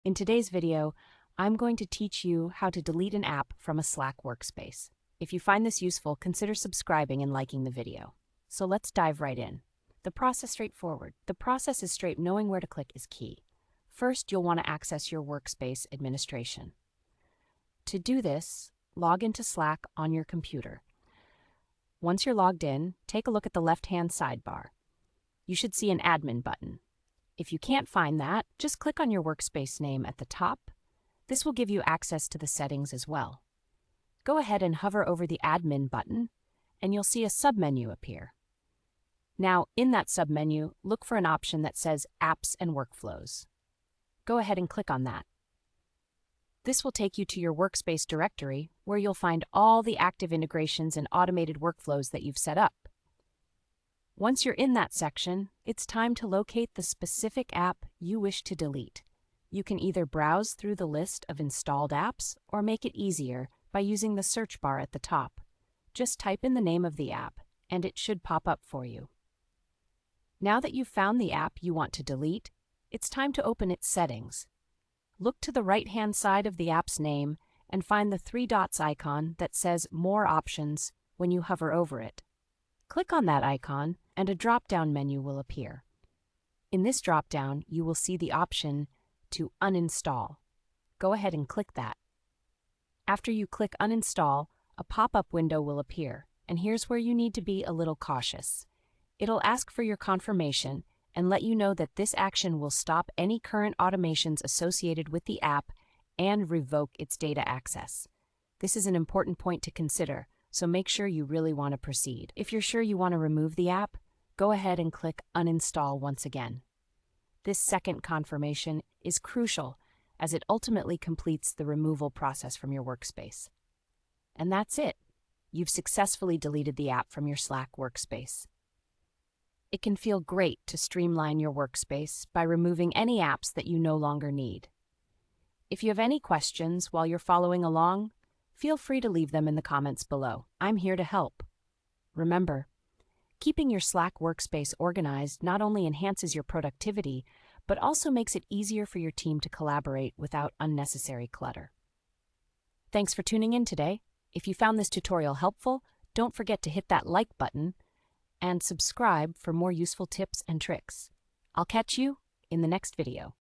In today's video, I'm going to teach you how to delete an app from a Slack workspace. If you find this useful, consider subscribing and liking the video. So let's dive right in. The process is straightforward. Knowing where to click is key. First, you'll want to access your workspace administration. To do this, log into Slack on your computer. Once you're logged in, take a look at the left-hand sidebar. You should see an admin button. If you can't find that, just click on your workspace name at the top. This will give you access to the settings as well. Go ahead and hover over the admin button, and you'll see a submenu appear. Now, in that submenu, look for an option that says Apps and Workflows. Go ahead and click on that. This will take you to your workspace directory, where you'll find all the active integrations and automated workflows that you've set up. Once you're in that section, it's time to locate the specific app you wish to delete. You can either browse through the list of installed apps or make it easier by using the search bar at the top. Just type in the name of the app, and it should pop up for you. Now that you've found the app you want to delete, it's time to open its settings. Look to the right-hand side of the app's name and find the three dots icon that says More Options when you hover over it. Click on that icon, and a drop-down menu will appear. In this drop-down, you will see the option to uninstall. Go ahead and click that. After you click uninstall, a pop-up window will appear, and here's where you need to be a little cautious. It'll ask for your confirmation and let you know that this action will stop any current automations associated with the app and revoke its data access. This is an important point to consider, so make sure you really want to proceed. If you're sure you want to remove the app, go ahead and click uninstall once again. This second confirmation is crucial as it ultimately completes the removal process from your workspace. And that's it. You've successfully deleted the app from your Slack workspace. It can feel great to streamline your workspace by removing any apps that you no longer need. If you have any questions while you're following along, feel free to leave them in the comments below. I'm here to help. Remember, keeping your Slack workspace organized not only enhances your productivity, but also makes it easier for your team to collaborate without unnecessary clutter. Thanks for tuning in today. If you found this tutorial helpful, don't forget to hit that like button and subscribe for more useful tips and tricks. I'll catch you in the next video.